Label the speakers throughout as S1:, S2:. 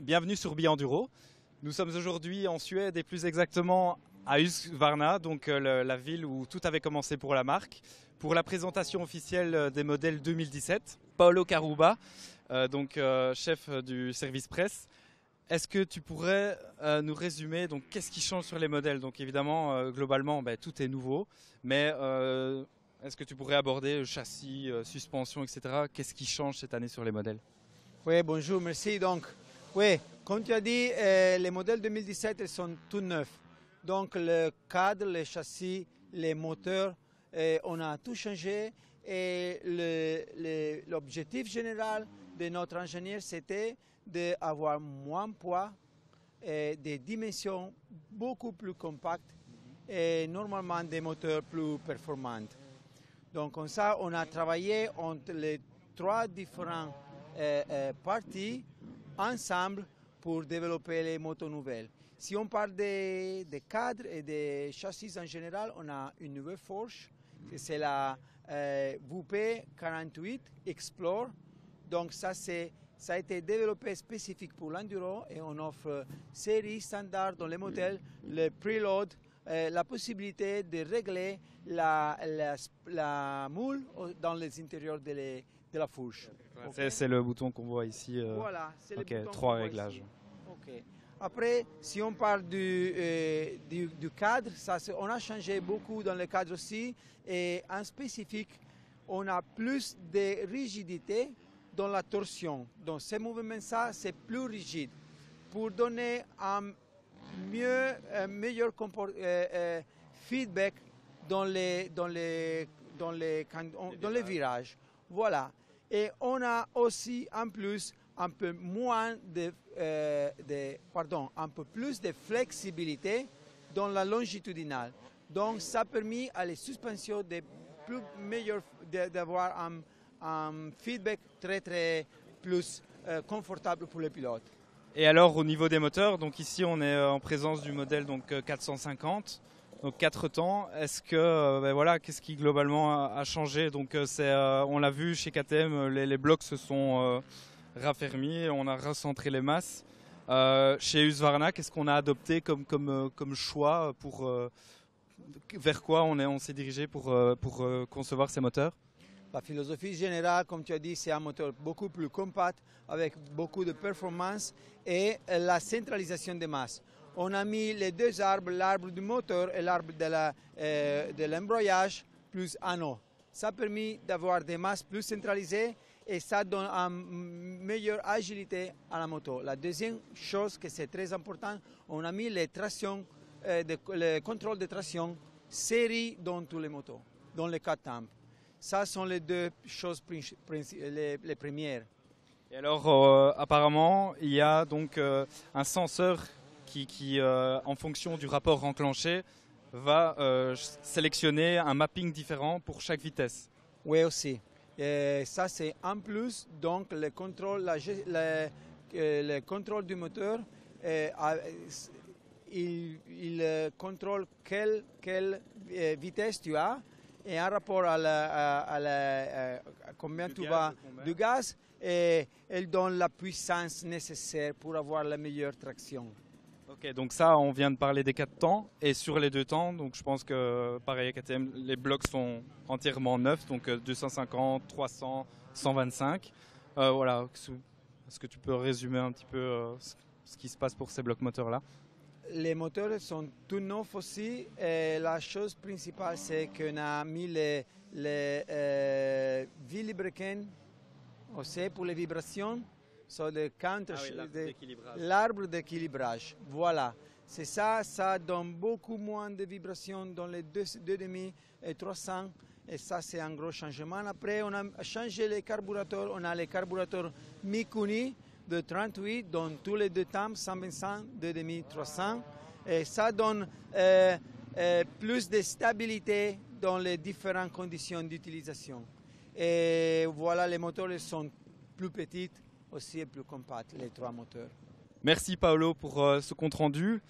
S1: Bienvenue sur Bienduro. Nous sommes aujourd'hui en Suède et plus exactement à Husqvarna, donc la ville où tout avait commencé pour la marque, pour la présentation officielle des modèles 2017. Paolo Caruba, chef du service presse. Est-ce que tu pourrais nous résumer donc qu'est-ce qui change sur les modèles? Donc évidemment, globalement, tout est nouveau, mais est-ce que tu pourrais aborder châssis, suspension, etc. Qu'est-ce qui change cette année sur les modèles?
S2: Oui, bonjour, merci. Donc, oui, comme tu as dit, les modèles 2017 ils sont tout neufs. Donc, le cadre, les châssis, les moteurs, on a tout changé. Et l'objectif général de notre ingénieur, c'était d'avoir moins de poids, et des dimensions beaucoup plus compactes et normalement des moteurs plus performants. Donc, comme ça, on a travaillé entre les trois différents parties ensemble pour développer les motos nouvelles. Si on parle des cadres et des châssis en général, on a une nouvelle fourche, c'est la WP48 Explore. Donc ça a été développé spécifique pour l'enduro et on offre série standard dans les modèles, le preload, la possibilité de régler la moule dans les intérieurs de la fourche.
S1: Okay. C'est le bouton qu'on voit ici.
S2: Voilà, c'est le bouton.
S1: Trois réglages.
S2: Okay. Après, si on parle du cadre, on a changé beaucoup dans le cadre aussi. Et en spécifique, on a plus de rigidité dans la torsion. Donc, ces mouvements, c'est plus rigide pour donner un meilleur feedback dans les virages. Voilà. Et on a aussi en plus un peu plus de flexibilité dans la longitudinale. Donc ça a permis à les suspensions d'avoir un feedback très plus confortable pour les pilotes.
S1: Et alors au niveau des moteurs, donc ici on est en présence du modèle 450. Donc 4 temps, est-ce que qu'est-ce qui globalement a changé? Donc on l'a vu chez KTM, les blocs se sont raffermis, on a recentré les masses. Chez Husqvarna, qu'est-ce qu'on a adopté comme choix vers quoi on s'est dirigé pour concevoir ces moteurs?
S2: La philosophie générale, comme tu as dit, c'est un moteur beaucoup plus compact avec beaucoup de performance et la centralisation des masses. On a mis les deux arbres, l'arbre du moteur et l'arbre de l'embrayage plus anneau. Ça a permis d'avoir des masses plus centralisées et ça donne une meilleure agilité à la moto. La deuxième chose que c'est très important, on a mis les tractions, le contrôle de traction série dans tous les motos, dans les 4 tempes. Ça sont les deux choses les premières.
S1: Et alors apparemment, il y a donc un senseur qui en fonction du rapport enclenché, va sélectionner un mapping différent pour chaque vitesse.
S2: Oui, aussi. Et ça, c'est en plus, donc le contrôle du moteur, il contrôle quelle vitesse tu as et en rapport à combien tu vas du gaz, et elle donne la puissance nécessaire pour avoir la meilleure traction.
S1: Ok, donc ça, on vient de parler des 4 temps, et sur les 2 temps, donc je pense que pareil à KTM, les blocs sont entièrement neufs, donc 250, 300, 125. Voilà, est-ce que tu peux résumer un petit peu ce qui se passe pour ces blocs moteurs-là?
S2: Les moteurs sont tout neufs aussi, et la chose principale, c'est qu'on a mis les Villebrequin aussi pour les vibrations. So l'arbre d'équilibrage. Voilà, c'est ça, ça donne beaucoup moins de vibrations dans les 2,5 et 300. Et ça, c'est un gros changement. Après, on a changé les carburateurs. On a les carburateurs Mikuni de 38 dans tous les 2 temps, 125, 2,5, 300. Et ça donne plus de stabilité dans les différentes conditions d'utilisation. Et voilà, les moteurs sont plus petits, aussi plus compacts, les 3 moteurs.
S1: Merci Paolo pour ce compte rendu.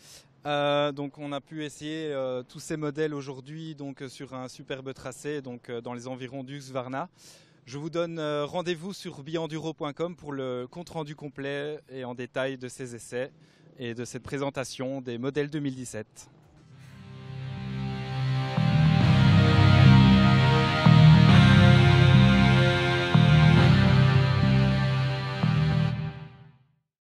S1: Donc on a pu essayer tous ces modèles aujourd'hui sur un superbe tracé dans les environs d'Husqvarna. Je vous donne rendez-vous sur bienduro.com pour le compte-rendu complet et en détail de ces essais et de cette présentation des modèles 2017.